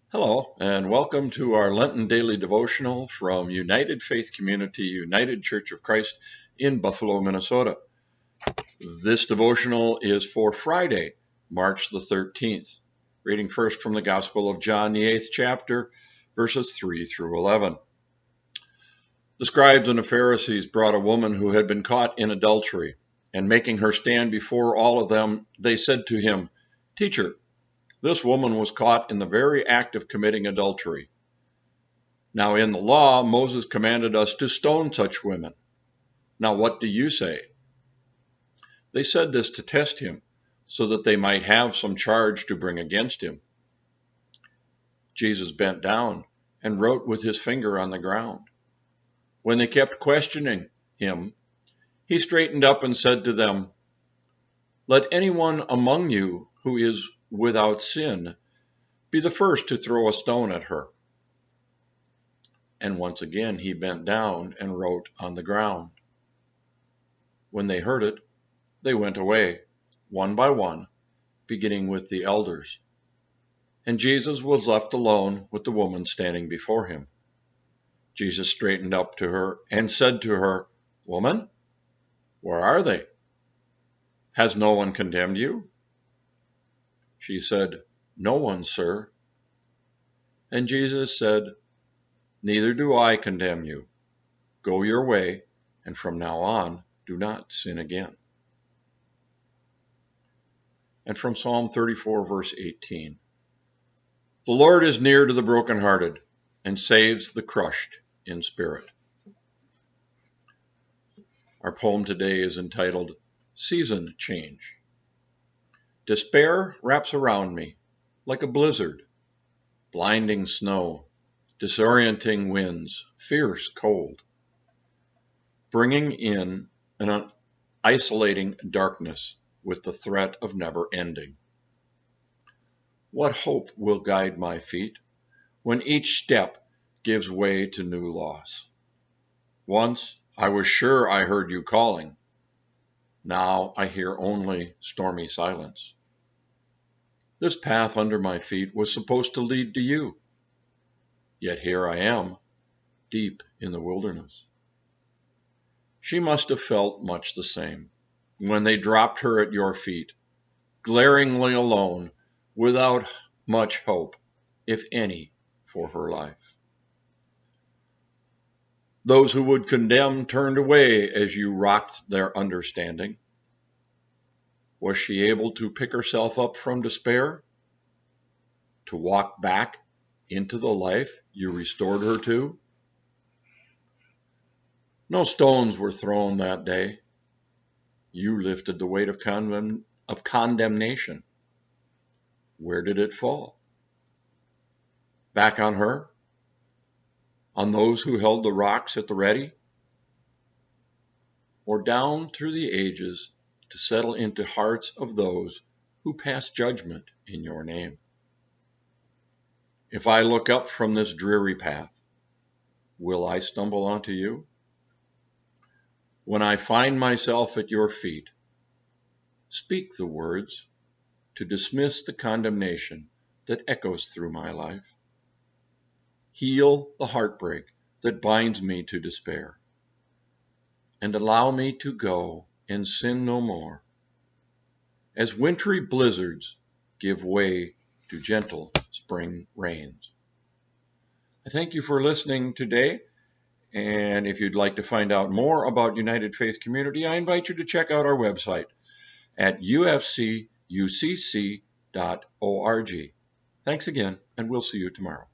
Hello, and welcome to our Lenten Daily Devotional from United Faith Community, United Church of Christ in Buffalo, Minnesota. This devotional is for Friday, March the 13th. Reading first from the Gospel of John, the 8th chapter, verses 3 through 11. The scribes and the Pharisees brought a woman who had been caught in adultery, and making her stand before all of them, they said to him, "Teacher, this woman was caught in the very act of committing adultery. Now in the law, Moses commanded us to stone such women. Now what do you say?" They said this to test him, so that they might have some charge to bring against him. Jesus bent down and wrote with his finger on the ground. When they kept questioning him, he straightened up and said to them, "Let anyone among you who is without sin be the first to throw a stone at her." And once again he bent down and wrote on the ground. When they heard it, they went away, one by one, beginning with the elders. And Jesus was left alone with the woman standing before him. Jesus straightened up to her and said to her, "Woman, where are they? Has no one condemned you?" She said, "No one, sir." And Jesus said, "Neither do I condemn you. Go your way, and from now on, do not sin again." And from Psalm 34, verse 18, "The Lord is near to the brokenhearted and saves the crushed in spirit." Our poem today is entitled, "Season Change." Despair wraps around me like a blizzard, blinding snow, disorienting winds, fierce cold, bringing in an isolating darkness with the threat of never ending. What hope will guide my feet when each step gives way to new loss? Once I was sure I heard you calling. Now I hear only stormy silence. This path under my feet was supposed to lead to you. Yet here I am, deep in the wilderness. She must have felt much the same when they dropped her at your feet, glaringly alone, without much hope, if any, for her life. Those who would condemn turned away as you rocked their understanding. Was she able to pick herself up from despair, to walk back into the life you restored her to? No stones were thrown that day. You lifted the weight of condemnation. Where did it fall? Back on her? On those who held the rocks at the ready? Or down through the ages to settle into hearts of those who pass judgment in your name? If I look up from this dreary path, will I stumble onto you? When I find myself at your feet, speak the words to dismiss the condemnation that echoes through my life. Heal the heartbreak that binds me to despair, and allow me to go and sin no more, as wintry blizzards give way to gentle spring rains. I thank you for listening today, and if you'd like to find out more about United Faith Community, I invite you to check out our website at ufcucc.org. Thanks again, and we'll see you tomorrow.